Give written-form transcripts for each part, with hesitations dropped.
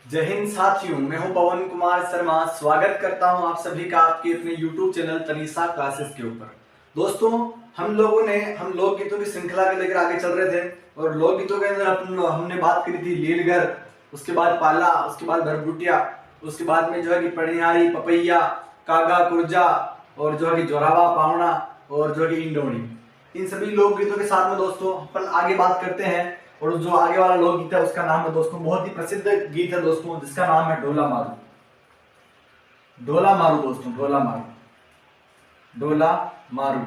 जय हिंद साथियों, मैं हूं पवन कुमार शर्मा। स्वागत करता हूं आप सभी का आपके अपने YouTube चैनल तनीषा क्लासेस के ऊपर। दोस्तों, हम लोकगीतों की श्रृंखला के लेकर आगे चल रहे थे और लोकगीतों के अंदर हमने बात करी थी लीलगर, उसके बाद पाला, उसके बाद भरभुटिया, उसके बाद में जो है कि पड़ियारी, पपैया, कागा कुरजा और जो है कि जोरावा पावना और जो है कि इंडोनी। इन सभी लोकगीतों के साथ में दोस्तों अपन आगे बात करते हैं। और जो आगे वाला लोकगीत है उसका नाम है दोस्तों, बहुत ही प्रसिद्ध गीत है दोस्तों, जिसका नाम है ढोला मारू। ढोला मारू दोस्तों, ढोला मारू, ढोला मारू,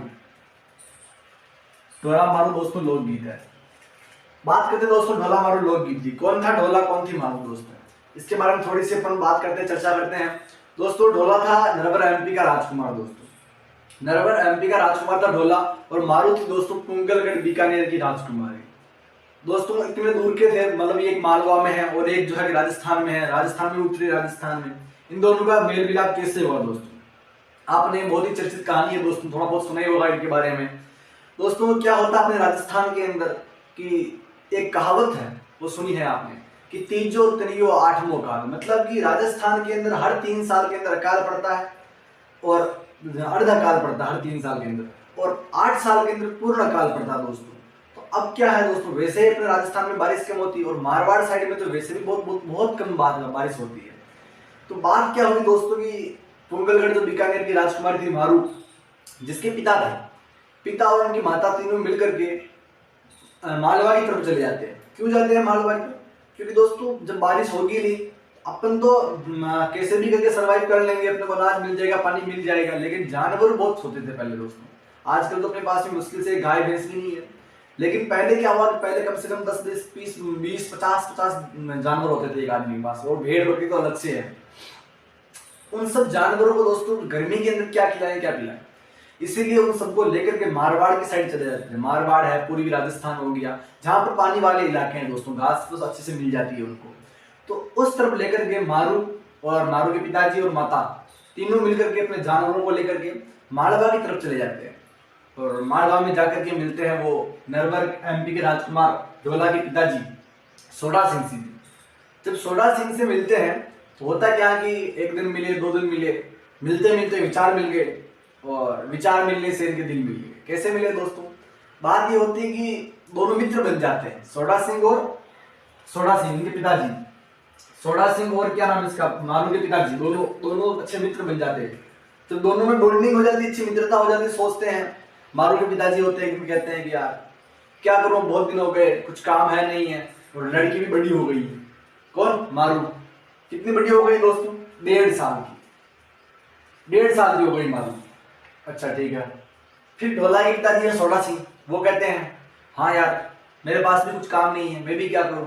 ढोला मारू दोस्तों लोकगीत है। बात करते हैं दोस्तों ढोला मारू लोकगीत की। कौन था ढोला, कौन थी मारू दोस्तों, इसके बारे में थोड़ी सी अपन बात करते हैं, चर्चा करते हैं। दोस्तों ढोला था नरवर एमपी का राजकुमार दोस्तों, नरवर एमपी का राजकुमार था ढोला। और मारू थी दोस्तों कुंगलगढ़ बीकानेर की राजकुमारी। दोस्तों इतने दूर के थे, मतलब एक मालवा में है और एक जो है राजस्थान में है, राजस्थान में उत्तरी राजस्थान में। इन दोनों का मेल मिलाप कैसे हुआ दोस्तों, आपने बहुत ही चर्चित कहानी है दोस्तों, थोड़ा बहुत सुना ही होगा इनके बारे में। दोस्तों क्या होता है अपने राजस्थान के अंदर कि एक कहावत है, वो सुनी है आपने कि तीजो तनियो आठवों काल, मतलब कि राजस्थान के अंदर हर 3 साल के अंदर अकाल पड़ता है और अर्धकाल पड़ता है हर 3 साल के अंदर, और 8 साल के अंदर पूर्ण काल पड़ता है दोस्तों। तो अब क्या है दोस्तों, वैसे ही अपने राजस्थान में बारिश कम होती है और मारवाड़ साइड में तो वैसे भी बहुत बहुत बहुत कम बारिश होती है। तो बात क्या हुई दोस्तों की कुंभलगढ़ जो बीकानेर की राजकुमारी थी मारू, जिसके पिता और उनकी माता तीनों मिलकर के मालवा की तरफ चले जाते हैं। क्यों जाते हैं मालवा की तरफ? क्योंकि दोस्तों जब बारिश होगी नहीं, अपन तो कैसे भी करके सरवाइव कर लेंगे, अपने को अनाज मिल जाएगा, पानी मिल जाएगा, लेकिन जानवर बहुत होते थे पहले दोस्तों। आजकल तो अपने पास में मुश्किल से गाय भैंस भी नहीं है, लेकिन पहले क्या हुआ कि पहले कम से कम 10 20 20 50 जानवर होते थे एक आदमी के पास, और भेड़ बकरी तो अलग से है। उन सब जानवरों को दोस्तों गर्मी के अंदर क्या खिलाएं, क्या पिलाएं, इसीलिए उन सबको लेकर के मारवाड़ की साइड चले जाते थे। मारवाड़ है, पूर्वी राजस्थान हो गया, जहां पर पानी वाले इलाके हैं दोस्तों, घास तो अच्छे से मिल जाती है उनको। तो उस तरफ लेकर के मारू और मारू के पिताजी और माता तीनों मिलकर के अपने जानवरों को लेकर के मालवा की तरफ चले जाते हैं। और मालवा में जाकर के मिलते हैं वो नरवर एमपी के राजकुमार ढोला के पिताजी सोडा सिंह से। जब सोडा सिंह से मिलते हैं तो होता क्या कि एक दिन मिले, 2 दिन मिले, मिलते मिलते विचार मिल गए, और विचार मिलने से इनके दिल मिल गए। कैसे मिले दोस्तों? बात ये होती है कि दोनों मित्र बन जाते हैं, सोडा सिंह इनके पिताजी, सोडा सिंह और क्या नाम इसका, मारू के पिताजी, दोनों दोनों अच्छे मित्र बन जाते हैं। तो दोनों में बॉन्डिंग हो जाती है, अच्छी मित्रता हो जाती है। सोचते हैं, मारू के पिताजी होते हैं कि कहते हैं कि यार क्या करूं, बहुत दिन हो गए, कुछ काम है नहीं है, और लड़की भी बड़ी हो गई है। कौन? मारू। कितनी बड़ी हो गई दोस्तों? 1.5 साल की, 1.5 साल की हो गई मारू। अच्छा ठीक है। फिर ढोला के पिताजी है सोडा सिंह, वो कहते हैं हाँ यार मेरे पास भी कुछ काम नहीं है, मैं भी क्या करूं,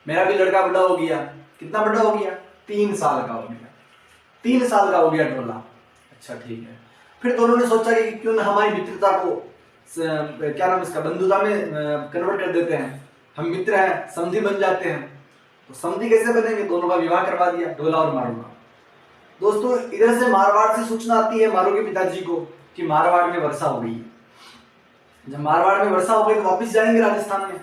मेरा भी लड़का बड़ा हो गया। कितना बड़ा हो गया? 3 साल का हो गया, 3 साल का हो गया ढोला। अच्छा ठीक है। फिर दोनों ने सोचा कि क्यों ना हमारी मित्रता को क्या नाम इसका, बंधुता में कन्वर्ट कर देते हैं, हम मित्र हैं, समधी बन जाते हैं। तो समधी कैसे बनेंगे? दोनों का विवाह करवा दिया, ढोला और मारू का। दोस्तों इधर से मारवाड़ से सूचना आती है मारू के पिताजी को कि मारवाड़ में वर्षा हो गई है। जब मारवाड़ में वर्षा हो गई तो वापस जाएंगे राजस्थान में।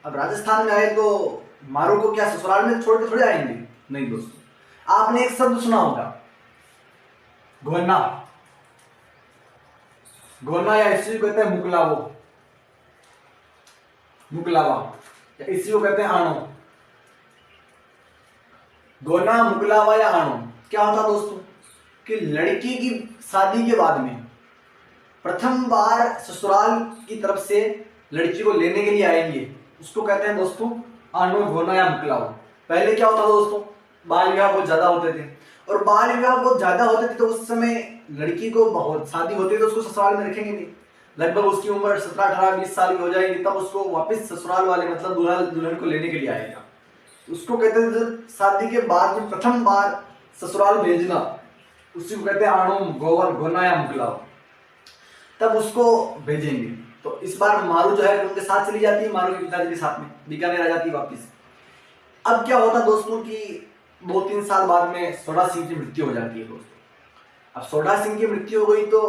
अब राजस्थान में आए तो मारू को क्या ससुराल में छोड़ के थोड़े आएंगे? नहीं दोस्तों, आपने एक शब्द सुना होगा, घोना। घोना या इसी को कहते हैं मुकलावो, मुकलावा, या इसी को कहते हैं आणो। घोना, मुकलावा या आणो क्या होता दोस्तों कि लड़की की शादी के बाद में प्रथम बार ससुराल की तरफ से लड़की को लेने के लिए आएंगे, उसको कहते हैं दोस्तों आणो, घोना या मुकलावा। पहले क्या होता दोस्तों, बाल विवाह बहुत ज्यादा होते थे, और बाल विवाह बहुत ज्यादा होते थे तो उस समय लड़की को बहुत शादी होती तो उसको ससुराल में रखेंगे नहीं। लगभग उसकी उम्र 17 18 20 साल की हो जाएगी तब उसको वापस ससुराल वाले मतलब दूल्हा दुल्हन को लेने के लिए आएगा। उसको कहते थे शादी के बाद में प्रथम बार ससुराल भेजना, उसी को कहते हैं आणो, गोवर, घोना या मुकलावा। तब उसको भेजेंगे। तो इस बार मारू जो है उनके साथ चली जाती है, मारू के पिताजी के साथ में बीकानेर आ जाती है वापिस। अब क्या होता दोस्तों कि 2-3 साल बाद में सोडा सिंह की मृत्यु हो जाती है दोस्तों। अब सोडा सिंह की मृत्यु हो गई तो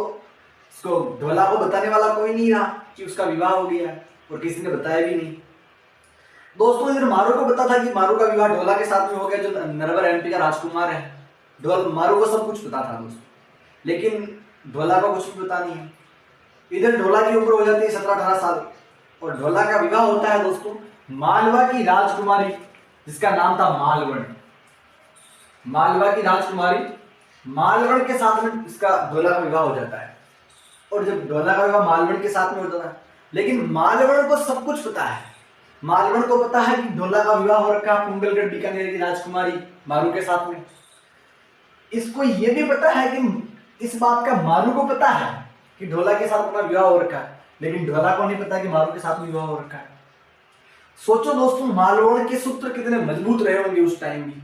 उसको ढोला को बताने वाला कोई नहीं रहा कि उसका विवाह हो गया, और किसी ने बताया भी नहीं। दोस्तों इधर मारू को पता था कि मारू का विवाह ढोला के साथ में हो गया, जो नरवर एमपी का राजकुमार है। मारू को सब कुछ पता था दोस्तों, लेकिन ढोला को कुछ भी पता नहीं है। इधर ढोला की उम्र हो जाती है 17-18 साल, और ढोला का विवाह होता है दोस्तों मालवा की राजकुमारी, जिसका नाम था मालवण। मालवा की राजकुमारी मालवण के साथ में इसका ढोला का विवाह हो जाता है। और जब ढोला का विवाह मालवण के साथ में होता है, लेकिन मालवण को सब कुछ पता है। मालवण को पता है कि ढोला का विवाह हो रखा कुंभलगढ़ बीकानेर की राजकुमारी मारू के साथ में। इसको ये भी पता है कि इस बात का मारू को पता है कि ढोला के साथ अपना विवाह हो रखा है, लेकिन ढोला को नहीं पता कि मारू के साथ में विवाह हो रखा है। सोचो दोस्तों, मालवण के सूत्र कितने मजबूत रहे होंगे उस टाइम भी।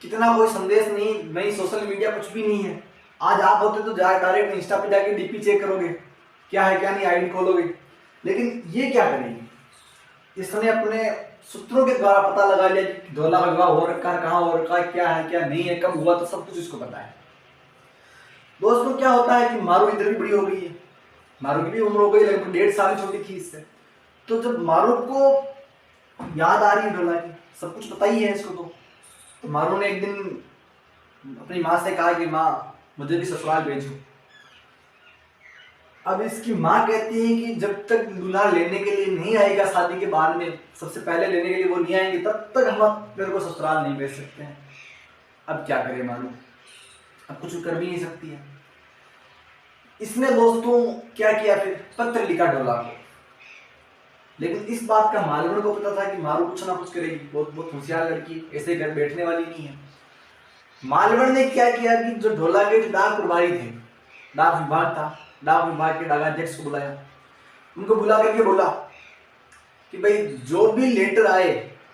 कितना कोई संदेश नहीं, नई सोशल मीडिया कुछ भी नहीं है। आज आप होते तो डायरेक्ट इंस्टा पे जाके डीपी चेक करोगे, क्या है क्या नहीं, आईडी खोलोगे। लेकिन ये क्या करेगी, इसने अपने सूत्रों के द्वारा पता लगा लिया कि ढोला का विवाह हो रखा है, कहाँ हो रखा है, क्या है क्या नहीं है, कब हुआ, तो सब कुछ इसको पता है। दोस्तों क्या होता है कि मारू इधर भी बड़ी हो गई है, मारू की भी उम्र हो गई, लगभग 1.5 साल छोटी थी इससे। तो जब मारू को याद आ रही है ढोला की, सब कुछ पता ही है इसको, तो मारू ने एक दिन अपनी माँ से कहा कि माँ मुझे भी ससुराल भेजो। अब इसकी माँ कहती है कि जब तक दूल्हा लेने के लिए नहीं आएगा, शादी के बाद में सबसे पहले लेने के लिए वो नहीं आएंगे, तब तक हम तेरे को ससुराल नहीं भेज सकते हैं। अब क्या करे मारू, अब कुछ कर भी नहीं सकती है। इसने दोस्तों क्या किया, फिर पत्र लिखा ढोला को। लेकिन इस बात का मालवण को पता था कि मारू कुछ ना कुछ करेगी, बहुत बहुत होशियार लड़की, ऐसे घर बैठने वाली नहीं है। मालवण ने क्या किया कि जो ढोला के डाक प्रभारी थे, डाक विभाग था, डाक विभाग के डाकाध्यक्ष को बुलाया। उनको बुला करके बोला कि भाई जो भी लेटर आए,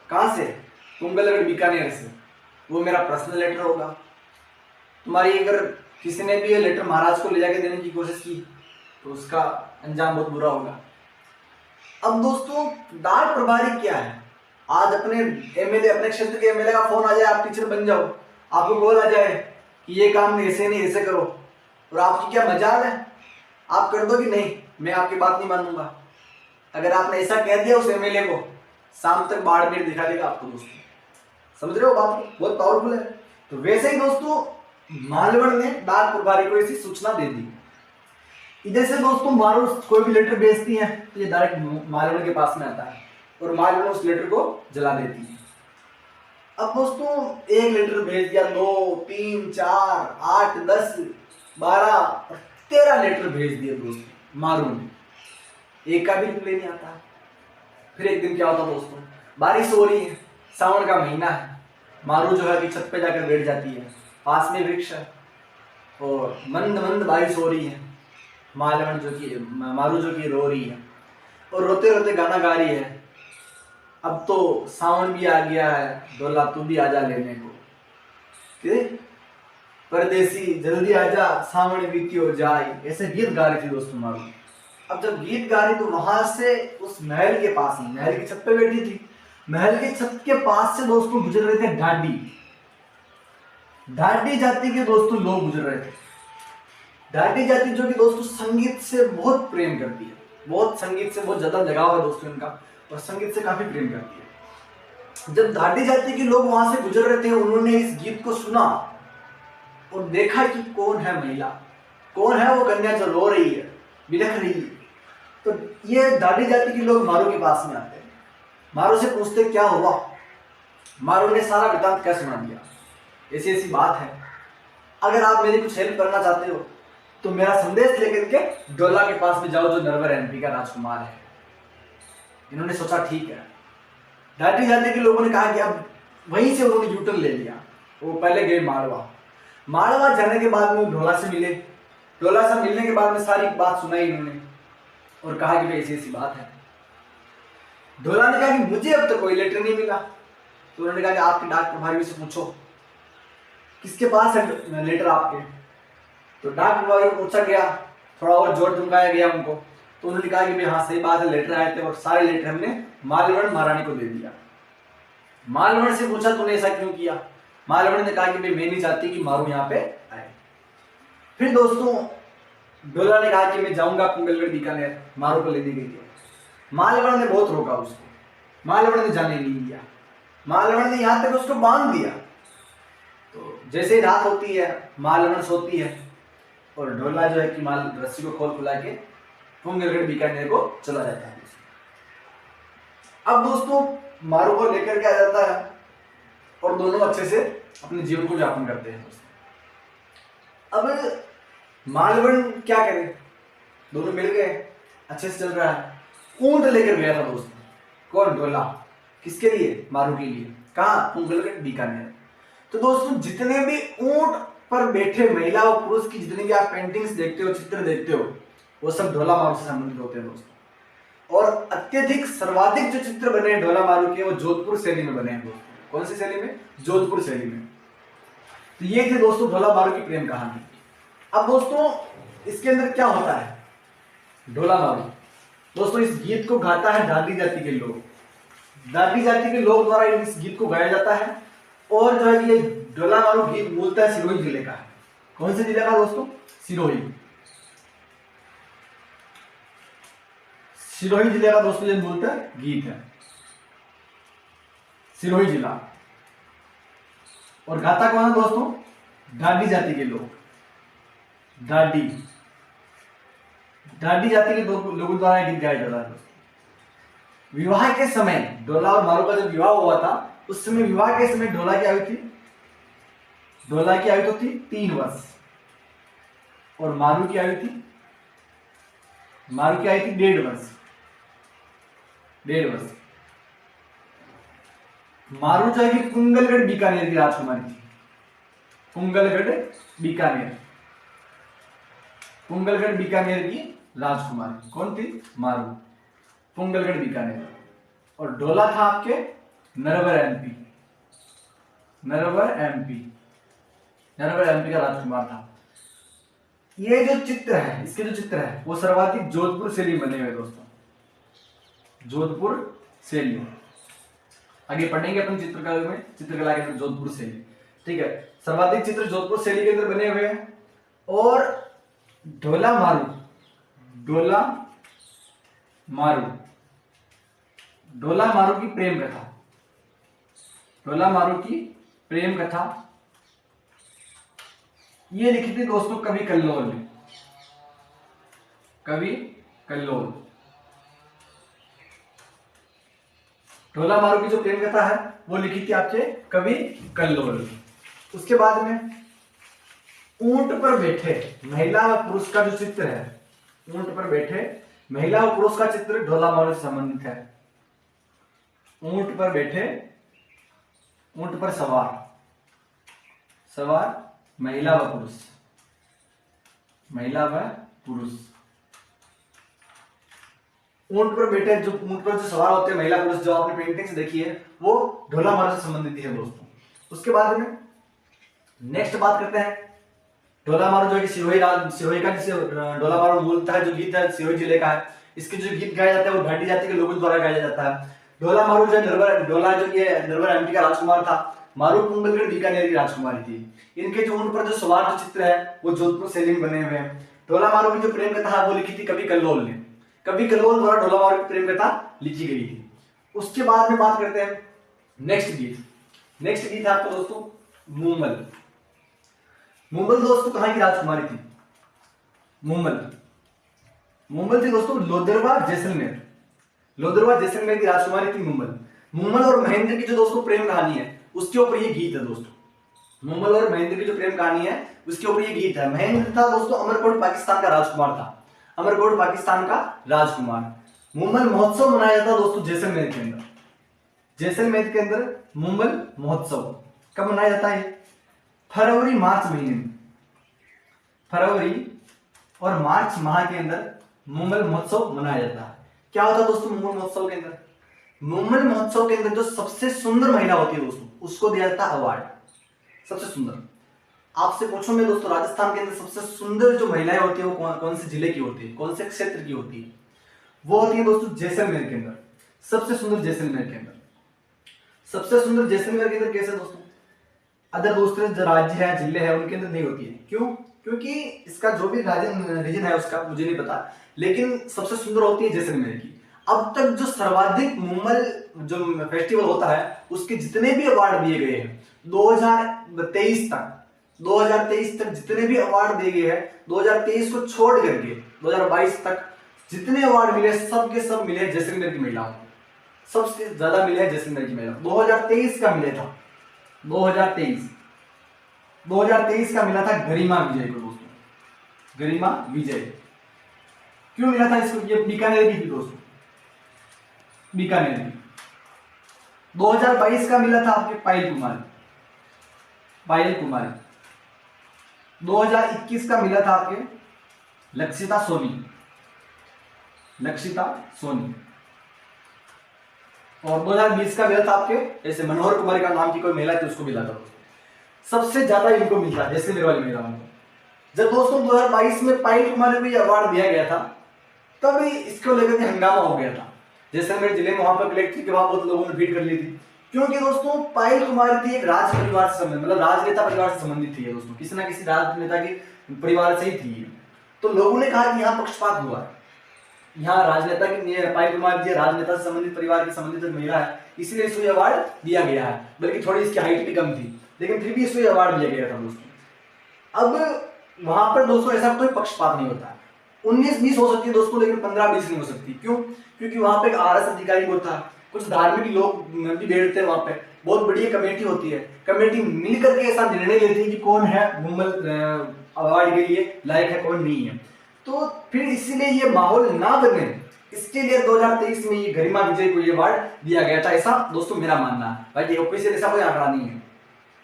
कहाँ से, कुंभलगढ़ बीकानेर से, वो मेरा पर्सनल लेटर होगा। तुम्हारी अगर किसी ने भी ये लेटर महाराज को ले जाके देने की कोशिश की तो उसका अंजाम बहुत बुरा होगा। अब दोस्तों डाक प्रभारी क्या है, आज अपने एमएलए, अपने क्षेत्र के एमएलए का फोन आ जाए, आप टीचर बन जाओ, आपको कॉल आ जाए कि ये काम ऐसे नहीं ऐसे करो, और आपकी क्या मजाल है, आप कर दो कि नहीं, मैं आपकी बात नहीं मानूंगा। अगर आपने ऐसा कह दिया उस एमएलए को, शाम तक बाड़मेर दिखा देगा आपको दोस्तों। समझ रहे हो बात को, बहुत पावरफुल है। तो वैसे ही दोस्तों मालवण ने डाक प्रभारी को ऐसी सूचना दे दी। इधर से दोस्तों मारू कोई भी लेटर भेजती है तो ये डायरेक्ट मालवण के पास में आता है, और मालवण उस लेटर को जला देती है। अब दोस्तों एक लेटर भेज दिया, 2, 3, 4, 8, 10, 12 और 13 लेटर भेज दिए दोस्तों मारू ने, एक का भी रिप्लाई नहीं आता। फिर एक दिन क्या होता दोस्तों, बारिश हो रही है, सावन का महीना है, मारू जो है कि छत पे जाकर बैठ जाती है, पास में वृक्ष है और मंद मंद बारिश हो रही है। मालवण जो कि मारू जो कि रो रही है और रोते रोते गाना गा रही है, अब तो सावन भी आ गया है, ढोला तू भी आजा लेने को, परदेसी जल्दी आजा सावन बीतियो जाए, ऐसे गीत गा रही थी दोस्तों मारू। अब जब गीत गा रही तो वहां से उस महल के पास ही, महल की छत पे बैठी थी, महल के छत के पास से दोस्तों गुजर रहे थे ढाडी, ढाडी जाति के दोस्तों लोग गुजर रहे थे। ढाडी जाति जो कि दोस्तों संगीत से बहुत प्रेम करती है, बहुत संगीत से बहुत ज्यादा लगाव है दोस्तों इनका, और संगीत से काफी प्रेम करती है। जब ढाडी जाति के लोग वहां से गुजर रहे थे, उन्होंने इस गीत को सुना और देखा कि कौन है महिला, कौन है वो कन्या जो रो रही है, बिलख रही है। तो ये ढाडी जाति के लोग मारू के पास में आते हैं, मारू से पूछते क्या हुआ। मारू ने सारा वृतांत क्या सुना दिया, ऐसी ऐसी बात है, अगर आप मेरी कुछ हेल्प करना चाहते हो तो मेरा संदेश लेकर के ढोला के पास में जाओ जो नरवर एमपी का राजकुमार है। इन्होंने सोचा ठीक है। ढाडी जाति के लोगों ने कहा कि अब वहीं से उन्होंने यूटर्न ले लिया। वो पहले गए मालवा, मालवा जाने के बाद में ढोला से मिले, ढोला से मिलने के बाद में सारी बात सुनाई इन्होंने और कहा कि भाई ऐसी ऐसी बात है। ढोला ने कहा कि मुझे अब तक कोई लेटर नहीं मिला। तो उन्होंने कहा कि आपके डाक प्रभारी से पूछो किसके पास है लेटर आपके। तो डाक प्रभारी को पूछा गया, थोड़ा और जोर धमकाया गया उनको। तो उन्होंने कहा कि भाई हाँ सही बात है, लेटर आए थे और सारे लेटर हमने मालवण महारानी को दे दिया। मालवण से पूछा तूने ऐसा क्यों किया। मालवण ने कहा कि भाई मैं नहीं चाहती कि मारू यहाँ पे आए। फिर दोस्तों ढोला ने कहा कि मैं जाऊंगा कुंभलगढ़ बीकानेर, मारू को लेने के लिए। मालवण ने बहुत रोका उसको, महालवण ने जाने नहीं दिया, महालवण ने यहां तक उसको बांध दिया। तो जैसे ही रात होती है महालवण सोती है और ढोला जो है कि माल रस्सी को खोल खुला के पुंगलगढ़ बीकानेर को चला जाता है। अब दोस्तों मारू को लेकर के आ जाता है और दोनों अच्छे से अपने जीवन को यापन करते हैं। अब मालवण क्या करे, दोनों मिल गए, अच्छे से चल रहा है। ऊंट लेकर गया था दोस्तों, कौन? ढोला। किसके लिए? मारू के लिए। कहाँ? पुंगलगढ़ बीकानेर। तो दोस्तों जितने भी ऊंट पर बैठे महिला और पुरुष की जितनी भी आप पेंटिंग्स देखते हो, चित्र देखते हो, वो सब ढोला मारू से संबंधित होते हैं दोस्तों। और अत्यधिक सर्वाधिक जो चित्र बने हैं ढोला मारू के वो जोधपुर शैली में बने हैं दोस्तों। कौन सी शैली में? जोधपुर शैली में। तो ये थे दोस्तों ढोला मारू की प्रेम कहानी। अब दोस्तों इसके अंदर क्या होता है? ढोला मारू दोस्तों इस गीत को गाता है दादी जाति के लोग, दादी जाति के लोग द्वारा इस गीत को गाया जाता है। और जो है ये ढोला मारू गीत मूलतः सिरोही जिले का है। कौन से जिले का दोस्तों? सिरोही। सिरोही जिले का दोस्तों ये मूलतः गीत है, सिरोही जिला। और गाता कौन है दोस्तों? ढाडी जाति के लोग, ढाडी जाति के लोगों द्वारा गीत गाया जाता है। विवाह के समय ढोला और मारू का जब विवाह हुआ था उस समय विवाह के समय ढोला की आयु थी, ढोला की आयु तो थी 3 वर्ष और मारू की आयु थी, मारू की आयु थी 1.5 वर्ष, 1.5 वर्ष। मारू जो है कि पुंगलगढ़ बीकानेर की राजकुमारी थी, पुंगलगढ़ बीकानेर, पुंगलगढ़ बीकानेर की राजकुमारी कौन थी? मारू, पुंगलगढ़ बीकानेर। और ढोला था आपके Narwar MP, Narwar MP, Narwar MP का राजकुमार था। ये जो चित्र है, इसके जो चित्र है वो सर्वाधिक जोधपुर शैली बने हुए दोस्तों, जोधपुर शैली। आगे पढ़ेंगे अपन चित्रकला में, चित्रकला के अंदर जोधपुर शैली, ठीक है। सर्वाधिक चित्र जोधपुर शैली के अंदर बने हुए हैं। और ढोला मारू, ढोला मारू, ढोला मारू की प्रेम कथा, ढोला मारू की प्रेम कथा ये लिखी थी दोस्तों कवि कल्लोल ने, कवि कल्लोल। ढोला मारू की जो प्रेम कथा है वो लिखी थी आपके कवि कल्लोल। उसके बाद में ऊंट पर बैठे महिला और पुरुष का जो चित्र है, ऊंट पर बैठे महिला और पुरुष का चित्र ढोला मारू से संबंधित है। ऊंट पर बैठे, ऊंट पर सवार, सवार महिला व पुरुष, महिला व पुरुष। ऊंट पर बैठे जो ऊंट पर जो सवार होते हैं महिला पुरुष, जो आपने पेंटिंग्स देखी है वो ढोला मारू से संबंधित है दोस्तों। उसके बाद में नेक्स्ट बात करते हैं ढोला मारू जो कि सिरोही का जिसे ढोला मारू मूलतः जो गीत है सिरोही जिले का है। इसके जो गीत गाया जाता है वो ढाडी जाति के लोगों द्वारा गाया जाता है। ढोला मारू जो ढोला जो ये नरवर एमपी का राजकुमार था, मारू पुंगलगढ़ बीकानेर की राजकुमारी थी। इनके जो ऊंट पर जो सवार जो चित्र है वो जोधपुर शैली में बने हुए हैं। ढोला मारू की जो प्रेम कथा है वो लिखी थी कवि कल्लोल ने, कवि कल्लोल द्वारा ढोला मारू की प्रेम कथा लिखी गई थी। उसके बाद में बात करते हैं नेक्स्ट गीत। नेक्स्ट गीत है आपका दोस्तों मूमल। मूमल दोस्तों कहां की राजकुमारी थी? मूमल, मूमल थी दोस्तों लोदरवा जैसलमेर, लोदरवा जैसलमेर की राजकुमारी थी मूमल। मूमल और महेंद्र की जो दोस्तों प्रेम कहानी है उसके ऊपर ये गीत है दोस्तों। मूमल और महेंद्र की जो प्रेम कहानी है उसके ऊपर ये गीत है। महेंद्र था दोस्तों अमरकोट पाकिस्तान का राजकुमार था, अमरकोट पाकिस्तान का राजकुमार। मूमल महोत्सव मनाया जाता है दोस्तों जैसलमेर के अंदर, जैसलमेर के अंदर मूमल महोत्सव कब मनाया जाता है? फरवरी मार्च महीने में, फरवरी और मार्च माह के अंदर मूमल महोत्सव मनाया जाता है। क्या होता है दोस्तों मूमल महोत्सव के अंदर? मूमल महोत्सव के अंदर जो सबसे सुंदर महिला होती है दोस्तों उसको दिया जाता है अवार्ड, सबसे सुंदर। आपसे पूछूं मैं दोस्तों राजस्थान के अंदर सबसे सुंदर जो महिलाएं होती है वो कौन से जिले की होती है, कौन से क्षेत्र की होती है? वो होती है दोस्तों जैसलमेर के अंदर, सबसे सुंदर जैसलमेर के अंदर। सबसे सुंदर जैसलमेर के अंदर कैसे दोस्तों? अदर दूसरे जो राज्य है जिले हैं उनके अंदर नहीं होती है। क्यों? क्योंकि इसका जो भी रीजन है उसका मुझे नहीं पता, लेकिन सबसे सुंदर होती है जैसलमेर की। अब तक जो सर्वाधिक मुम्मल जो फेस्टिवल होता है उसके जितने भी अवार्ड दिए गए हैं 2023 तक, 2023 तक जितने भी अवार्ड दिए गए हैं, 2023 को छोड़ करके 2022 तक जितने अवार्ड मिले सब के सब मिले जैसलमेर की महिलाओं को। सबसे ज्यादा मिले जैसलमेर की महिला। 2023 का मिले था 2023 का मिला था गरिमा विजय को दोस्तों, गरिमा विजय। क्यों मिला था इसको? ये बीकानेर की थी दोस्तों, बीकानेर की। 2022 का मिला था आपके पायल कुमारी, पायल कुमारी। 2021 का मिला था आपके लक्षिता सोनी, लक्षिता सोनी। और 2020 का मिला था आपके ऐसे मनोहर कुमारी का नाम की कोई महिला थी, उसको मिला था दोस्तों। सबसे ज्यादा इनको मिलता है जैसे मेरे वाली महिलाओं को। जब दोस्तों 2022 में पायल कुमारी को ये अवार्ड दिया गया था तब इसको लेकर के हंगामा हो गया था जैसलमेर जिले में। वहां पर कलेक्ट्रेट के वहां बहुत लोगों ने भीड़ कर ली थी, क्योंकि दोस्तों पायल कुमारी थी एक राज परिवार से संबंधित, मतलब राजनेता परिवार से संबंधित थी दोस्तों, किसी ना किसी राजनेता के परिवार से ही थी। तो लोगों ने कहा कि यहाँ पक्षपात हुआ है, यहाँ राजनेता की पायल कुमारी जी राजनेता से संबंधित परिवार की संबंधित महिला है, इसलिए इसको अवार्ड दिया गया है। बल्कि थोड़ी इसकी हाइट भी कम थी, लेकिन फिर भी इसको अवार्ड दिया गया था दोस्तों। अब वहां पर दोस्तों ऐसा कोई पक्षपात नहीं होता। 19-20 हो सकती है दोस्तों, लेकिन 15-20 नहीं हो सकती। क्यों? क्योंकि वहां पे एक आरएस अधिकारी होता है, कुछ धार्मिक लोग भी बैठते हैं वहां पे, बहुत बड़ी कमेटी होती है। कमेटी मिल करके ऐसा निर्णय लेती है कि कौन है मुम्मल अवार्ड के लिए लायक है, कौन नहीं है। तो फिर इसीलिए ये माहौल ना बने, इसके लिए 2023 में ये गरिमा विजय को ये अवार्ड दिया गया था, ऐसा दोस्तों मेरा मानना है। भाई ऑफिशियल ऐसा कोई आंकड़ा नहीं है,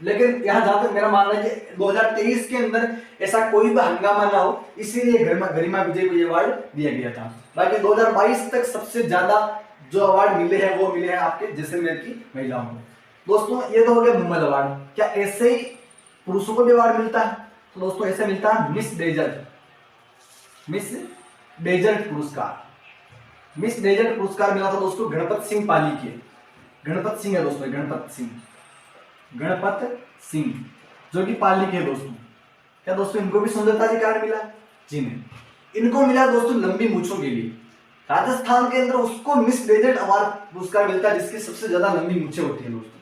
लेकिन यहाँ जहां तक मेरा मानना है कि 2023 के अंदर ऐसा कोई भी हंगामा ना हो, इसीलिए गरिमा विजय को ये अवार्ड दिया गया था। बाकी 2022 तक सबसे ज्यादा जो अवार्ड मिले हैं वो मिले हैं आपके जैसलमेर की महिलाओं को। दोस्तों ये तो हो गया मुम्मल अवार्ड। क्या ऐसे ही पुरुषों को भी अवार्ड मिलता है? तो दोस्तों ऐसे मिलता है मिस डेजर्ट, मिस डेजर्ट पुरस्कार। मिस डेजर्ट पुरस्कार मिला था दोस्तों गणपत सिंह पाली के, गणपत सिंह है दोस्तों, गणपत सिंह, गणपत सिंह जो कि पाली के दोस्तों। क्या दोस्तों इनको भी सुंदरता के कारण मिला? जी नहीं, इनको मिला दोस्तों लंबी मूछों के लिए। राजस्थान के अंदर उसको मिस डेजर्ट अवार्ड पुरस्कार मिलता है जिसकी सबसे ज्यादा लंबी मूछें होती है दोस्तों,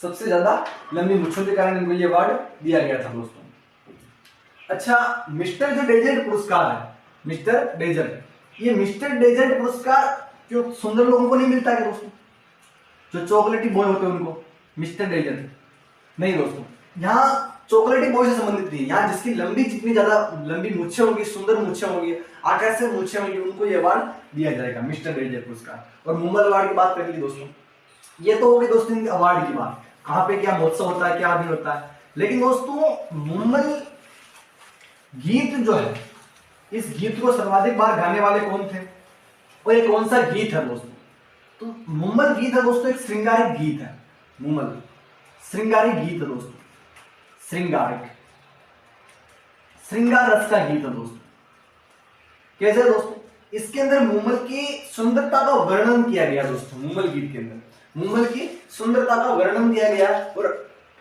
सबसे ज्यादा लंबी मूछों के कारण इनको ये अवार्ड दिया गया था दोस्तों। अच्छा, मिस्टर जो डेजर्ट पुरस्कार है, मिस्टर डेजर्ट, ये मिस्टर डेजर्ट पुरस्कार क्यों सुंदर लोगों को नहीं मिलता है दोस्तों? जो चॉकलेटी बॉय होते हैं उनको मिस्टर डेजर्ट नहीं दोस्तों, यहाँ चॉकलेटी बॉय से संबंधित नहीं। यहाँ जिसकी लंबी, जितनी ज्यादा लंबी मूछें होंगी, सुंदर मूछें होंगी, आकर्षक मूछें होंगी, उनको ये अवार्ड दिया जाएगा मिस्टर डेजर्ट पुरस्कार। और मुम्बल अवार्ड की बात कर ली दोस्तों, ये तो होगी दोस्तों अवार्ड की बात, कहाँ पे क्या महोत्सव होता है, क्या भी होता है। लेकिन दोस्तों मुम्बल गीत जो है, इस गीत को सर्वाधिक बार गाने वाले कौन थे और ये कौन सा गीत है दोस्तों? तो मुम्बल गीत है दोस्तों, एक श्रृंगारिक गीत है। मुम्बल श्रृंगारिक गीत है दोस्तों, श्रृंगारिक, श्रृंगार रस का गीत है दोस्तों। कैसे दोस्तों? इसके अंदर मुम्बल की सुंदरता का वर्णन किया गया दोस्तों। मुम्बल गीत के अंदर मुम्बल की सुंदरता का वर्णन किया गया। और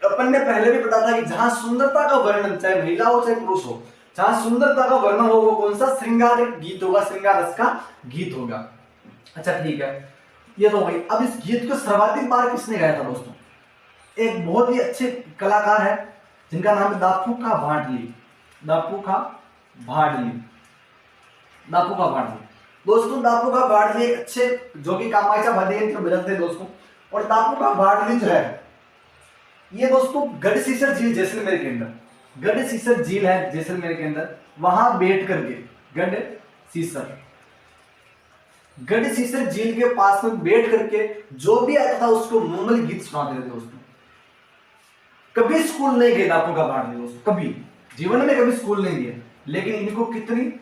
अपन ने पहले भी बताया था कि जहां सुंदरता का वर्णन, चाहे महिला हो चाहे पुरुष हो, जहां सुंदरता का वर्णन हो वो कौन सा? श्रृंगारिक गीत होगा, श्रृंगार रस का गीत होगा। अच्छा ठीक है, ये तो हो गई। अब इस गीत को सर्वाधिक बार किसने गाया था दोस्तों? एक बहुत ही अच्छे कलाकार है जिनका नाम है दापू का भाटली, दापू का भाटली, दापू का भाटली। दोस्तों दापू का भाटली एक अच्छे, जो कि कामाख्या वाद्य बजाते हैं दोस्तों। और दापू का भाटली जो है ये दोस्तों गढ़सीसर झील जैसलमेर के अंदर, गढ़सीसर झील है जैसलमेर के अंदर, वहां बैठ करके गढ़सीसर झील के पास में बैठ करके जो भी आता था उसको मुम्बल गीत सुनाते थे दोस्तों। कभी स्कूल नहीं गए दापू का भाटली दोस्तों, कभी जीवन में कभी स्कूल नहीं गए, लेकिन इनको कितनी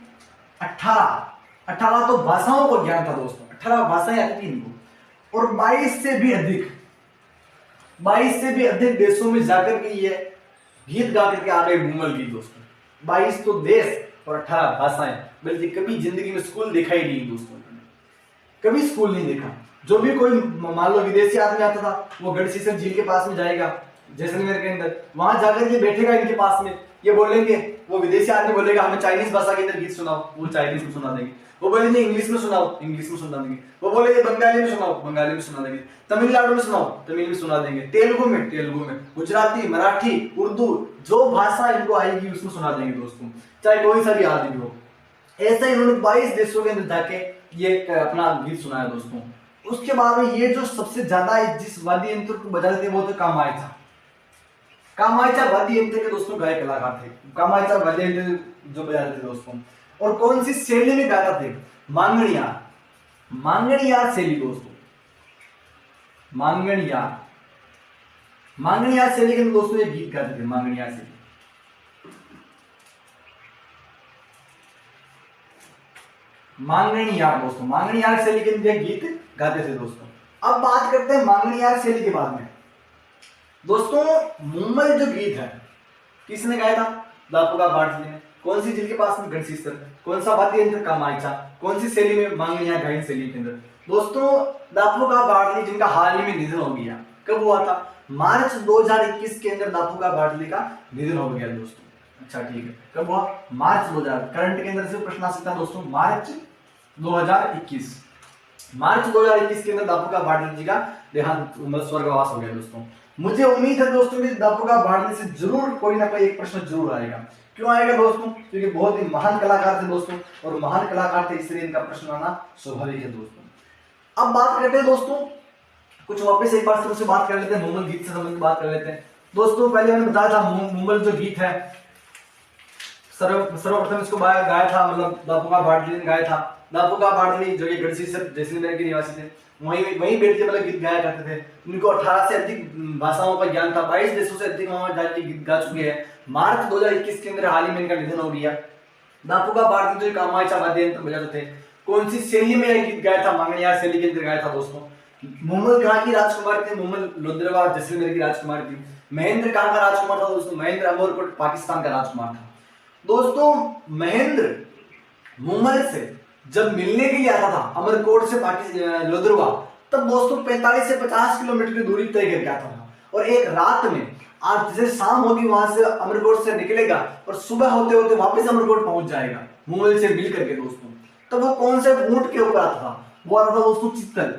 18 तो भाषाओं को ज्ञान था दोस्तों, 18 भाषाएं आती थी इनको। और 22 से भी अधिक देशों में जाकर के ये गीत गा करके आ गए मुम्बल गीत दोस्तों। 22 तो देश और 18 भाषाएं, बल्कि कभी जिंदगी में स्कूल देखा ही नहीं दोस्तों, कभी स्कूल नहीं देखा। जो भी कोई मान लो विदेशी आदमी आता था वो गढ़सीसर झील के पास में जाएगा जैसलमेर के अंदर, वहां जाकर ये बैठेगा इनके पास में, ये बोलेंगे वो विदेशी आदमी बोलेगा हमें चाइनीज भाषा के अंदर गीत सुनाओ, वो चाइनीज में सुना देंगे। वो बोलेंगे इंग्लिश में सुनाओ, इंग्लिश में सुना देंगे। वो बोलेंगे बंगाली में सुनाओ, बंगाली में सुना देंगे। तमिलनाडु में सुनाओ, तमिल में सुना देंगे। तेलुगु में, तेलुगु में। गुजराती, मराठी, उर्दू, जो भाषा इनको आएगी उसमें सुना देंगे दोस्तों, चाहे कोई सा भी आदमी हो। ऐसा ही उन्होंने 22 देशों के अंदर जाके ये अपना गीत सुनाया दोस्तों। उसके बाद में ये जो सबसे ज्यादा जिस वाद्य यंत्र को बजाते थे वो तो कामायचा। कामायचा वाद्य यंत्र के दोस्तों गायक कलाकार थे। कामायचा वाद्य यंत्र जो बजाते थे दोस्तों, और कौन सी शैली में गाता थे? मांगणियार, मांगणियार शैली दोस्तों, मांगणियार, मांगणियार शैली के दोस्तों ये गीत गाते थे। मांगणियार शैली, मांगणियार दोस्तों, मांगणियार शैली के अंदर गीत गाते थे दोस्तों। अब बात करते हैं मांगणियार शैली के बाद में दोस्तों। मुंबई जो गीत है किसने गाया था? दापुगा बाटली ने। कौन सी, जिनके पास में गणशिस्तर, कौन सा वाद्य यंत्र? कामायचा। कौन सी शैली में? मांगणियार गायन शैली के अंदर दोस्तों। दापुगा बाटली जिनका हाल ही में निधन हो गया, कब हुआ था? मार्च 2021 के अंदर दापुगा बाटली का निधन हो गया दोस्तों। अच्छा ठीक है, कब हुआ? मार्च 2000। करंट के अंदर से प्रश्न आ सकता है दोस्तों, मार्च 2021, मार्च 2021 के अंदर दापुगा बाटली जी का देहांत, स्वर्गवास हो गया दोस्तों। मुझे उम्मीद है दोस्तों कि दापुगा बाटली से जरूर कोई ना कोई एक प्रश्न जरूर आएगा। क्यों आएगा दोस्तों? क्योंकि बहुत ही महान कलाकार थे दोस्तों, और महान कलाकार थे इसलिए इनका प्रश्न आना स्वाभाविक है दोस्तों। अब बात करते हैं दोस्तों, कुछ वापस एक बार से बात कर लेते हैं, मुंबल गीत से संबंधित बात कर लेते हैं दोस्तों। पहले मैंने बताया था मुंबल जो गीत है सर्वप्रथम इसको गाया था, मतलब दापुगा बाटली ने गाया था। दापुगा बाटली जो कि गढ़शिसर जैसलमेर के निवासी थे, वहीं बैठ के मतलब गीत गाया करते थे। उनको 18 से अधिक भाषाओं का ज्ञान था, 22 देशों से अधिक वहां जाके गीत गा चुके हैं। मार्च 2021 के अंदर हाल ही में इनका निधन हो गया। दापुगा बाटली जो कामायचा वाद्य यंत्र बजाते थे, कौन सी शैली में यह गीत गाया था? मांगणियार शैली के अंदर गाया था दोस्तों। मुंबल कहाँ की राजकुमारी थी? मुंबल लोधरवा जैसलमेर की राजकुमारी थी। महेंद्र कहाँ का राजकुमार था दोस्तों? महेंद्र अमरकोट पाकिस्तान का राजकुमार था दोस्तों। महेंद्र मुंबई से जब मिलने के लिए आता था अमरकोट से लोधरवा, तब दोस्तों 45 से 50 किलोमीटर की दूरी तय करके आता था। और एक रात में, आज जैसे शाम होगी वहां से अमरकोट से निकलेगा और सुबह होते होते वापस अमरकोट पहुंच जाएगा मुंबई से मिल करके दोस्तों। तो वो कौन से ऊंट के ऊपर आता था? वो आता था दोस्तों चित्तल,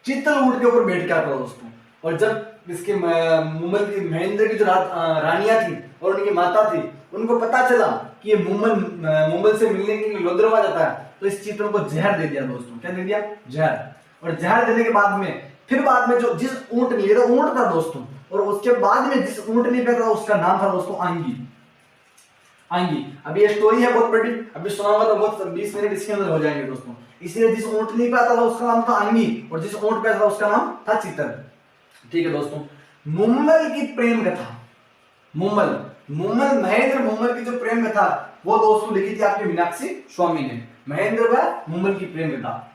चित्तल ऊंट के ऊपर बैठ के आता था दोस्तों। और जब इसके मुंबई की महेंद्र की जो रानियां थी और उनकी माता थी, उनको पता चला कि ये मुंबई से मिलने के लिए लोधरवा जाता है, तो इस चित्तल को जहर दे दिया दोस्तों। क्या दे दिया? जहर। और जहर देने के बाद में जो जिस ऊंट ने, ये तो ऊंट था दोस्तों, और उसके बाद में जिस ऊंट ने पे था उसका नाम था दोस्तों आंगी। आंगी। अभी ये स्टोरी है बहुत बड़ी, अभी सुनाऊंगा तो बहुत 20 मिनट इसके अंदर हो जाएंगे दोस्तों। इसलिए जिस ऊंटनी पे आता था उसका नाम था आंगी, और जिस ऊंट पे था उसका नाम था चित्तल। ठीक है दोस्तों। मुंबल की प्रेम कथा, मुंबल महेंद्र मुंबल की जो प्रेम कथा वो दोस्तों लिखी थी आपके मीनाक्षी स्वामी ने। महेंद्र व मुंबल की प्रेम कथा,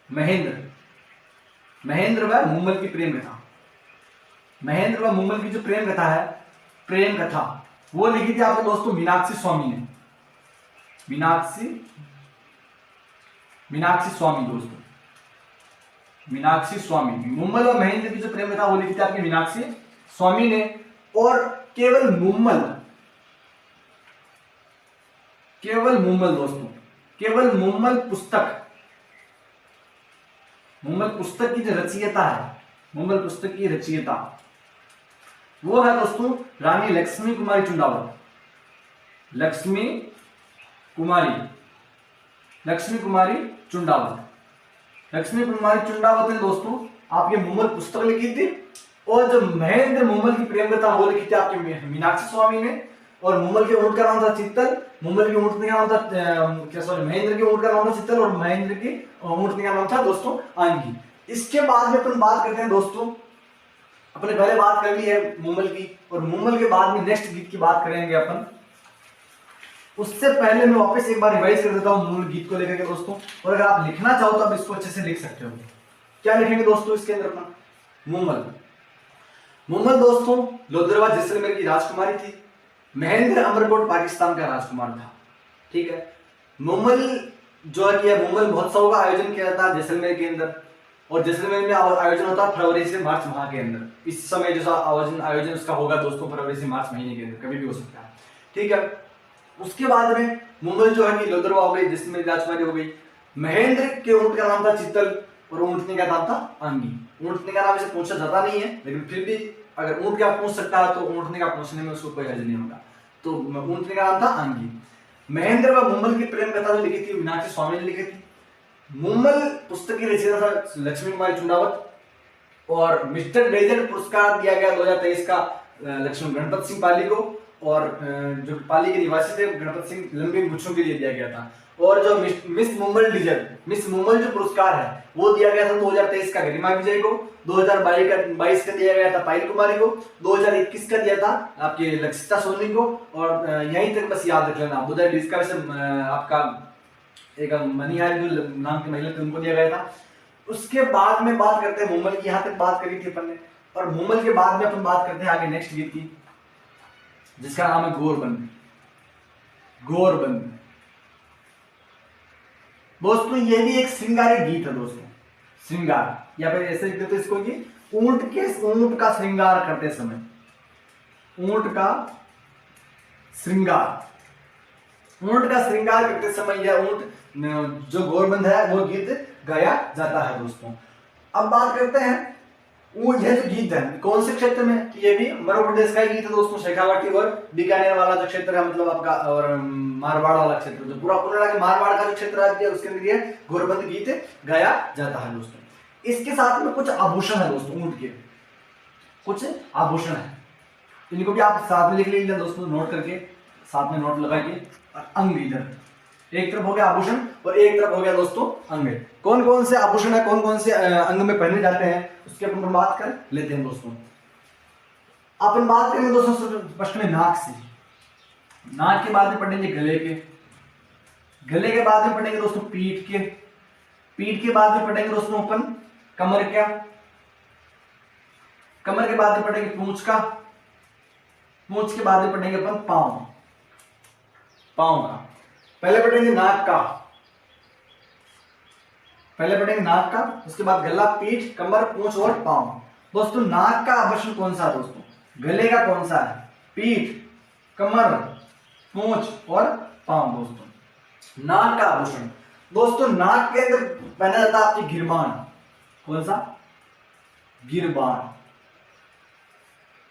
महेंद्र व मुंबल की प्रेम कथा, महेंद्र व मुंबल की जो प्रेम कथा है, प्रेम कथा, वो लिखी थी आपके दोस्तों मीनाक्षी स्वामी ने। मीनाक्षी स्वामी दोस्तों, मीनाक्षी स्वामी। मुंबल और महेंद्र की जो प्रेम कथा वो लिखी थी आपके मीनाक्षी स्वामी ने। और केवल मुंबल दोस्तों, केवल मुंबल पुस्तक की जो रचयिता है, मुंबल पुस्तक की रचयिता वो है दोस्तों रानी लक्ष्मी कुमारी चुंडावत। लक्ष्मी कुमारी चुंडावत ने दोस्तों आपके मुंबल पुस्तक लिखी थी। और जो महेंद्र मुंबल की प्रेम कथा वो लिखी थी आपके मीनाक्षी स्वामी ने। और मुंबल के ऊंट का नाम था चित्तल, मुंबल के ऊंटनी का नाम था महेंद्र के ऊंट का नाम था चित्तल, और महेंद्र की ऊंटनी का नाम था दोस्तों आंगी। इसके बाद में अपन बात करते हैं दोस्तों, अपने पहले बात कर ली है मुंबल की, और मुंबल के बाद में नेक्स्ट गीत की बात करेंगे अपन। उससे पहले मैं वापस एक बार रिवाइज कर देता हूँ मूल गीत को लेकर के दोस्तों। और अगर आप लिखना चाहो तो आप इसको अच्छे से लिख सकते हो। क्या लिखेंगे दोस्तों इसके अंदर अपना? मुंबल दोस्तों लोधरवा जैसलमेर की राजकुमारी थी। महेंद्र अमरकोट पाकिस्तान का राजकुमार था। ठीक है। मुंबल जो है कि मुंबल महोत्सव का आयोजन किया जाता है जैसलमेर के अंदर, और जैसलमेर में आयोजन होता है फरवरी से मार्च माह के अंदर। इस समय जो आयोजन उसका होगा दोस्तों फरवरी से मार्च महीने के अंदर, कभी भी हो सकता है। ठीक है। उसके बाद में मुंबई जो है कि लोदरवा हो गई, जिसमें राजकुमारी हो गई। महेंद्र के ऊंट का नाम था चित्तल और ऊंटने का नाम था अंगी। ऊंटने का नाम इसे पूछा जाता नहीं है, लेकिन फिर भी अगर ऊंट का पूछ सकता है तो ऊंटने का पूछने में उसको कोई हर्ज नहीं होगा। तो ऊंटने का नाम था अंगी। महेंद्र व मुम्मल की प्रेम कथा जो लिखी थी मीनाक्षी स्वामी ने लिखी थी। मुम्मल पुस्तक की रचयिता था लक्ष्मी कुमारी चुंडावत। और मिस्टर डेजर्ट पुरस्कार दिया गया 2023 का लक्ष्मण गणपत सिंह पाली को। और जो पाली के निवासी थे गणपत सिंह लंबी मुच्छों के लिए दिया गया था। और जो मिस मुंबल जो पुरस्कार है वो दिया गया था 2023 का गरिमा विजय को, 2022 का दिया गया था पायल कुमारी को, 2021 का दिया था आपके लक्षिता सोनी को। और यहीं तक बस याद रख लेना। 2020 का वैसे आपका एक मनिहारी जो नाम की महिला थी उनको दिया गया था। उसके बाद में बात करते हैं मुंबल की, यहाँ तक बात करी थी अपन ने। और मुंबल के बाद में अपन बात करते हैं आगे नेक्स्ट गीत की, जिसका नाम है गोरबंद। गोरबंद दोस्तों ये भी एक श्रृंगारिक गीत है दोस्तों। श्रृंगार या फिर ऐसे लिख देते इसको कि ऊंट का श्रृंगार करते समय, ऊंट का श्रृंगार करते समय यह ऊंट जो गोरबंद है वो गीत गाया जाता है दोस्तों। अब बात करते हैं वो यह जो गीत है कौन से क्षेत्र में, ये भी मध्य प्रदेश का ही गीत है दोस्तों। शेखावाटी और बीकानेर वाला जो क्षेत्र है मतलब आपका, और मारवाड़ वाला क्षेत्र जो पूरा के मारवाड़ का जो क्षेत्र है उसके अंदर ये गोरबंद गीत गाया जाता है दोस्तों। इसके साथ में कुछ आभूषण है दोस्तों, ऊंट के कुछ आभूषण है, इनको भी आप साथ में लिख लीजिए दोस्तों, नोट करके साथ में नोट लगा के। अंग इधर एक तरफ हो गया आभूषण और एक तरफ हो गया दोस्तों अंग। कौन कौन से आभूषण है, कौन कौन से अंग में पहने जाते हैं उसके अपन बात कर लेते हैं दोस्तों। अपन बात करेंगे दोस्तों फर्स्ट में नाक से। नाक के बाद में पढ़ेंगे गले के, गले के बाद में पढ़ेंगे दोस्तों पीठ के, पीठ के बाद में पढ़ेंगे दोस्तों अपन कमर का, कमर के बाद में पढ़ेंगे पूंछ का, पूंछ के बाद में पढ़ेंगे अपन पांव, पांव का। पहले पढ़ेंगे नाक का, पहले पढ़ेंगे नाक का, उसके बाद गला, पीठ, कमर, पूंछ और पांव। दोस्तों नाक का आभूषण कौन सा है दोस्तों, गले का कौन सा है, पीठ, कमर, पूंछ और पांव। दोस्तों नाक का आभूषण दोस्तों नाक के अंदर पहना जाता है आपकी गिरबान, कौन सा, गिरबान।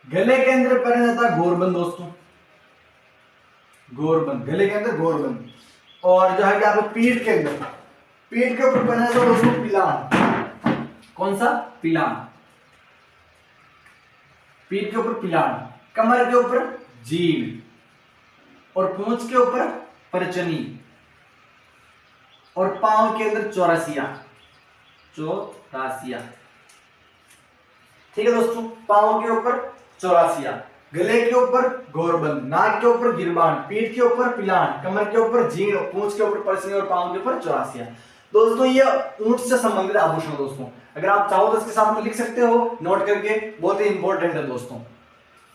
गले के अंदर पहना जाता है गोरबंद दोस्तों, गोरबंद, गले के अंदर गोरबंद। और जो है कि आपको पीठ के अंदर, पीठ के ऊपर पहना जाता है दोस्तों पिलान, कौन सा, पिलान, पीठ के ऊपर पिलान। कमर के ऊपर जीभ और पूंछ के ऊपर परचनी और पांव के अंदर चौरासिया, चौरासिया। ठीक है दोस्तों, पांव के ऊपर चौरासिया, गले के ऊपर गोरबंद, नाक के ऊपर गिरबान, पीठ के ऊपर पिलान, कमर के ऊपर जीभ, पूंछ के ऊपर परचनी और पांव के ऊपर चौरासिया। दोस्तों ये ऊंट से संबंधित आभूषण दोस्तों, अगर आप चाहो तो इसके साथ में लिख सकते हो नोट करके, बहुत ही इंपॉर्टेंट है दोस्तों।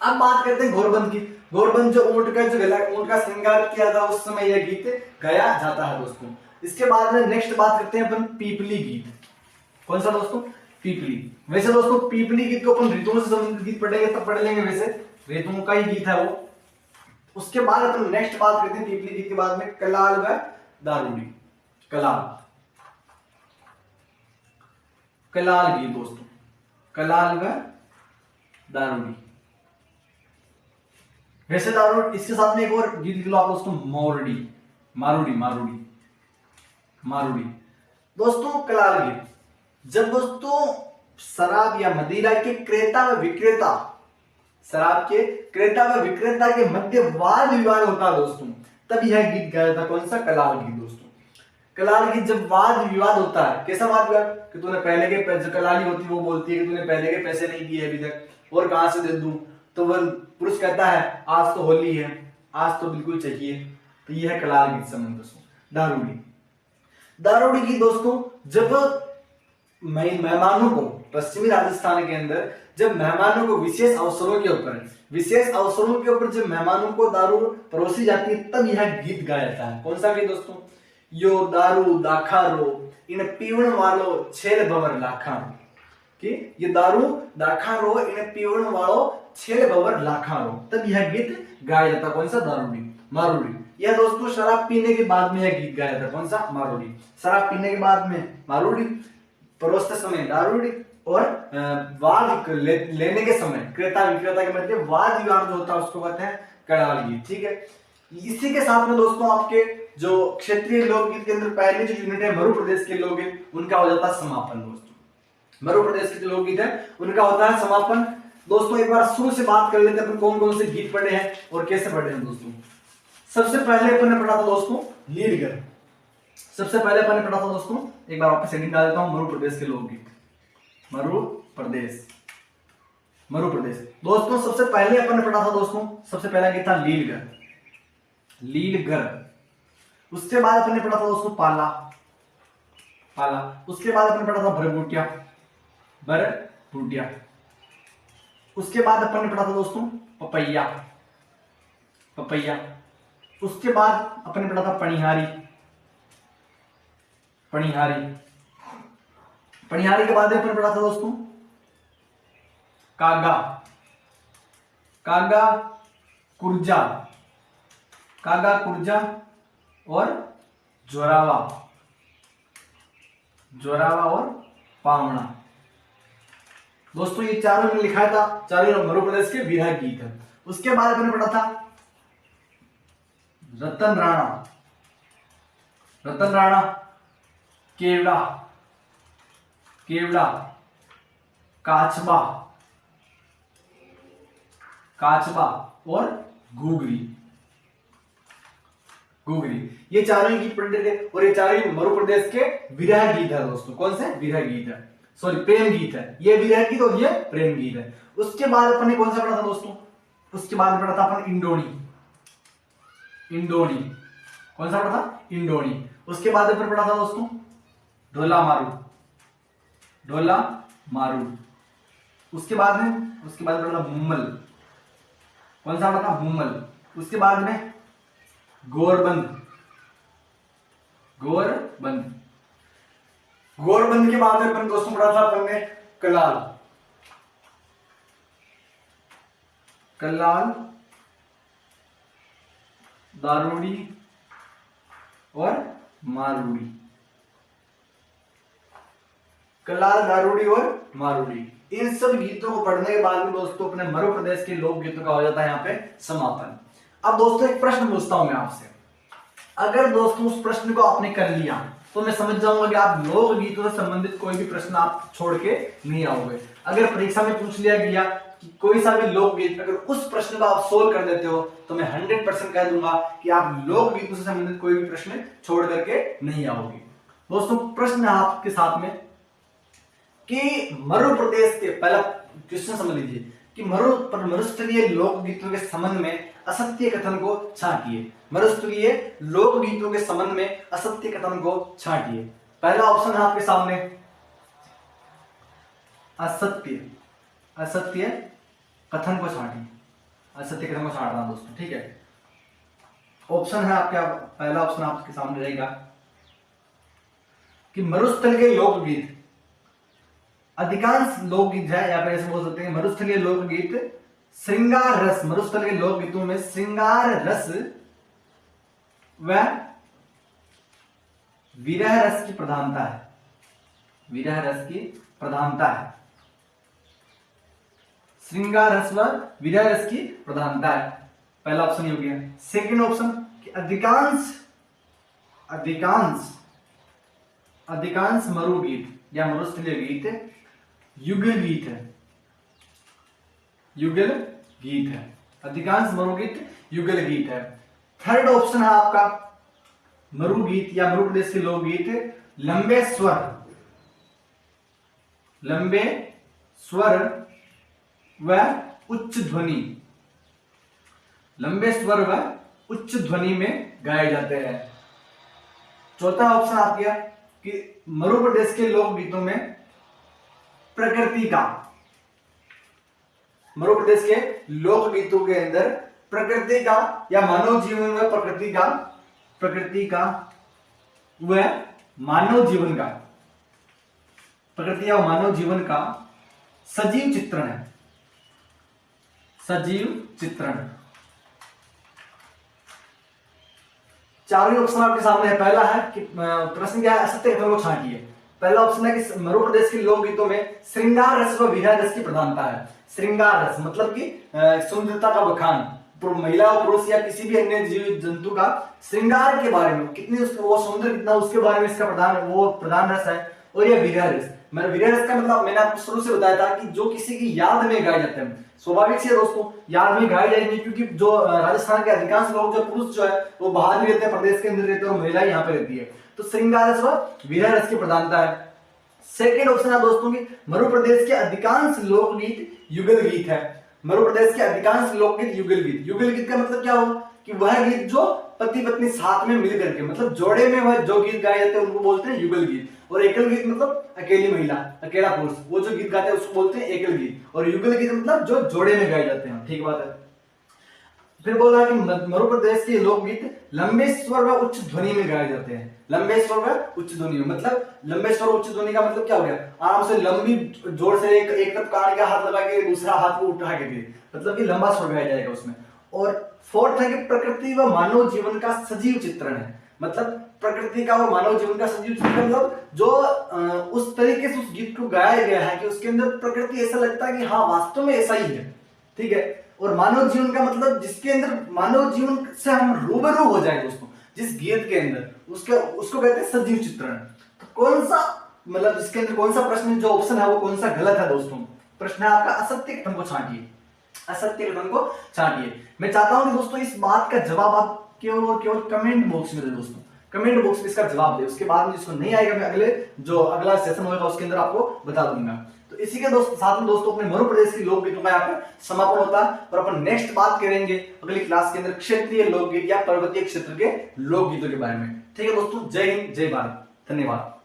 अब बात करते हैं घोरबंद की। घोरबंद जो ऊंट का जो गला, ऊंट का श्रृंगार किया था उस समय यह गीत गाया जाता है दोस्तों। इसके बाद में नेक्स्ट बात करते हैं अपन पीपली गीत। कौन सा दोस्तों, पीपली। वैसे दोस्तों पीपली गीत को अपन ऋतुओं से संबंधित गीत पढ़ेंगे तब पढ़ लेंगे, वैसे ऋतुओं का ही गीत है वो। उसके बाद अपन नेक्स्ट बात करते हैं पीपली गीत के बाद में कलाल व दारूडी। कलाल, कलाल गीत दोस्तों, कलाल व दारूडी। वैसे दारूडी, इसके साथ में एक और गीत लिख लो आप दोस्तों, मोरडी, मारूडी, मारूडी, मारूडी। दोस्तों कलाल गीत, जब दोस्तों शराब या मदिरा के क्रेता व विक्रेता, शराब के क्रेता व विक्रेता के मध्य वाद विवाद होता दोस्तों, तब यह गीत गाया था। कौन सा, कलाल गीत दोस्तों। कलाल गीत जब वाद विवाद होता है, कैसा वाद विवाद, कि तूने पहले के पैसे, कलाली होती है वो बोलती है कि तूने पहले के पैसे नहीं दिए अभी तक और कहां से दे दूं, तो वह पुरुष कहता है आज तो होली है, आज तो बिल्कुल चाहिए। तो यह है कलाल गीत संबंध दोस्तों। दारूडी, दारूडी गीत दोस्तों जब मेहमानों को, पश्चिमी राजस्थान के अंदर जब मेहमानों को विशेष अवसरों के ऊपर जब मेहमानों को दारू परोसी जाती है तब यह गीत गाया जाता है। कौन सा गीत दोस्तों, यो दारू दाखारो इन पीवण वालो छेल भवर लाखारो, कि ये दारू दाखारो इन पीवण वालो छेड़ बबर लाखारो, तब यह गीत गाया जाता। कौन सा? दारूडी, मारूडी। यह दोस्तों शराब पीने के बाद में यह गीत गाया जाता। कौन सा? मारूडी। शराब पीने के बाद में मारूडी, परोसते समय दारूडी, और वाद लेने के समय, क्रेता विक्रेता के मध्य वाद विवाद जो होता है उसको कहते हैं कड़ाल गीत। ठीक है, इसी के साथ में दोस्तों आपके जो क्षेत्रीय लोकगीत के अंदर पहली जो यूनिट है मरु प्रदेश के लोकगीत, उनका हो जाता है समापन। दोस्तों मरु प्रदेश के जो लोकगीत है उनका होता है समापन। दोस्तों एक बार शुरू से बात कर लेते हैं अपन कौन कौन से गीत पढ़े हैं और कैसे पढ़े हैं। दोस्तों सबसे पहले अपन ने पढ़ा था दोस्तों लीलगर। सबसे पहले अपन ने पढ़ा था दोस्तों, एक बार वापस हेडिंग डाल देता हूं, मरु प्रदेश के लोकगीत। मरु प्रदेश, मरु प्रदेश। दोस्तों सबसे पहले अपन ने पढ़ा था दोस्तों, सबसे पहला गीत था लीलगर, लीलगर। उसके बाद अपन ने पढ़ा था दोस्तों पाला, पाला। उसके बाद अपन ने पढ़ा था भरभूटिया, भरभूटिया। उसके बाद अपन ने पढ़ा था दोस्तों पपैया, पपैया। उसके बाद अपन ने पढ़ा था पणिहारी, पणिहारी। पणिहारी के बाद अपन ने पढ़ा था दोस्तों कागा, कागा कुर्जा, कागा कुर्जा और जोरावा, जोरावा और पावना। दोस्तों ये चारों में लिखा था, चारों मरु प्रदेश के विरह गीत है। उसके बाद मैंने पढ़ा था रतन राणा, रतन राणा, केवड़ा, केवड़ा, काचबा, काचबा और घुघरी, घुघरी। ये चारों गीत पढ़े थे और ये चारों मरु प्रदेश के विरह गीत है। दोस्तों कौन से? विरह गीत है, सॉरी प्रेम गीत है। ये विरह गीत और ये प्रेम गीत है। उसके बाद अपन ने कौन सा पढ़ा था दोस्तों? उसके बाद पढ़ा था अपन इंडोनी, इंडोनी। कौन सा पढ़ा था? इंडोनी। उसके बाद अपन पढ़ा था दोस्तों ढोला मारू, ढोला मारू। उसके बाद में, उसके बाद पढ़ा था मुम्मल। कौन सा पढ़ा था? मुम्मल। उसके बाद में गोरबंद, गोरबंद। गोरबंद के बाद में अपन दोस्तों पढ़ा था अपन ने कलाल, कलाल, दारूडी और मारूडी, कलाल, दारूडी और मारूडी। इन सब गीतों को पढ़ने के बाद में दोस्तों अपने मरु प्रदेश के लोक गीतों का हो जाता है यहाँ पे समापन। अब दोस्तों एक प्रश्न पूछता हूं मैं आपसे, अगर दोस्तों उस प्रश्न को आपने कर लिया तो मैं समझ जाऊंगा कि आप लोक गीतों से संबंधित कोई भी प्रश्न आप छोड़ के नहीं आओगे। अगर परीक्षा में पूछ लिया गया कि कोई सा भी लोकगीत, अगर उस प्रश्न को आप सोल्व कर देते हो तो मैं 100% कह दूंगा कि आप लोकगीतों से संबंधित कोई भी प्रश्न छोड़ करके नहीं आओगे। दोस्तों प्रश्न है आपके साथ में कि मरु प्रदेश के, पहला क्वेश्चन समझ लीजिए कि मरुस्थलीय लोकगीतों के संबंध में असत्य कथन को छांटिए। मरुस्थलीय लोकगीतों के संबंध में असत्य कथन को छांटिए। पहला ऑप्शन है आपके सामने असत्य, असत्य कथन को छांटिए, असत्य कथन को छांटना दोस्तों, ठीक है। ऑप्शन है आपका, पहला ऑप्शन आपके सामने रहेगा कि मरुस्थल के लोकगीत, अधिकांश लोकगीत है, या फिर ऐसे बोल सकते हैं मरुस्थलीय लोकगीत श्रृंगार रस, मरुस्थल के लोकगीतों में श्रृंगार रस व विरह रस की प्रधानता है, विरह रस की प्रधानता है, श्रृंगार रस व विरह रस की प्रधानता है। पहला ऑप्शन ये हो गया। सेकंड ऑप्शन कि अधिकांश, अधिकांश, अधिकांश मरु गीत या मरुस्थलीय गीत युगल गीत है, युगल गीत है, अधिकांश मरु गीत युगल गीत है। थर्ड ऑप्शन है आपका मरु गीत या मरु प्रदेश के लोकगीत लंबे स्वर, लंबे स्वर व उच्च ध्वनि, लंबे स्वर व उच्च ध्वनि में गाए जाते हैं। चौथा ऑप्शन आ गया कि मरु प्रदेश के लोकगीतों में प्रकृति का, मरु प्रदेश के लोकगीतों के अंदर प्रकृति का या मानव जीवन में प्रकृति का, प्रकृति का व मानव जीवन का, प्रकृति या मानव जीवन का सजीव चित्रण है, सजीव चित्रण। चारों ऑप्शन आपके सामने है। पहला है कि प्रश्न क्या है, असत्य कथन को छांटिए। पहला ऑप्शन है कि मध्य प्रदेश के लोकगीतों में श्रृंगार रस व विरह रस की प्रधानता है। श्रृंगार रस मतलब कि सुंदरता का बखान, महिला और पुरुष या किसी भी अन्य जीव जंतु का श्रृंगार के बारे में, कितनी वो सुंदर कितना, उसके बारे में इसका प्रधान रस है। और ये विरह रस, विरह रस का मतलब मैंने आपको शुरू से बताया था कि जो किसी की याद में गाए जाते हैं। स्वाभाविक से दोस्तों याद में गाए जाएंगे, क्योंकि जो राजस्थान के अधिकांश लोग, जो पुरुष जो है वो बाहर भी रहते हैं, प्रदेश के अंदर रहते हैं, और महिला यहाँ पे रहती है। तो श्रृंगार रस व विरह रस की प्रधानता है। सेकेंड ऑप्शन है दोस्तों की मध्य प्रदेश के अधिकांश लोकगीत युगल गीत है। मध्य प्रदेश के अधिकांश लोकगीत युगल गीत। युगल गीत का मतलब क्या होगा कि वह गीत जो पति पत्नी साथ में मिल करके, मतलब जोड़े में वह जो गीत गाए जाते हैं उनको बोलते हैं युगल गीत। और एकल गीत मतलब अकेली महिला, अकेला पुरुष, वो जो गीत गाते हैं उसको बोलते हैं एकल गीत। और युगल गीत मतलब जो जोड़े में गाए जाते हैं। ठीक बात है। फिर बोला कि मध्य प्रदेश के लोकगीत लंबे स्वर व उच्च ध्वनि में गाए जाते हैं। लंबे स्वर व उच्च ध्वनि में मतलब, लंबे स्वर उच्च ध्वनि का मतलब क्या हो गया, आराम से लंबी जोर से एक तरफ कान का हाथ लगा के दूसरा हाथ को उठा के दे, मतलब कि लंबा स्वर गाया जाएगा उसमें। और फोर्थ है कि प्रकृति व मानव जीवन का सजीव चित्रण है। मतलब प्रकृति का और मानव जीवन का सजीव चित्रण, मतलब जो उस तरीके से उस गीत को गाया गया है कि उसके अंदर प्रकृति ऐसा लगता है कि हाँ वास्तव में ऐसा ही है। ठीक है। और मानव जीवन का मतलब जिसके अंदर मानव जीवन से हम रूबरू हो जाए दोस्तों, जिस गीत के अंदर, उसको कहते हैं सजीव चित्रण। तो कौन सा, मतलब इसके अंदर कौन सा प्रश्न जो ऑप्शन है वो कौन सा गलत है दोस्तों? प्रश्न है आपका असत्य कथन को छांटिए। असत्य कथन को छांटिए। मैं चाहता हूं कि दोस्तों इस बात का जवाब आप केवल और केवल कमेंट बॉक्स में दे दोस्तों, कमेंट बॉक्स में इसका जवाब दे। उसके बाद में जिसको नहीं आएगा मैं अगला सेशन होगा उसके अंदर आपको बता दूंगा। तो इसी के साथ में दोस्तों अपने मध्य प्रदेश की लोकगीतों का यहाँ पर समापन होता है। और अपन नेक्स्ट बात करेंगे अगली क्लास के अंदर क्षेत्रीय लोकगीत या पर्वतीय क्षेत्र के लोकगीतों के बारे में। ठीक है दोस्तों, जय हिंद, जय भारत, धन्यवाद।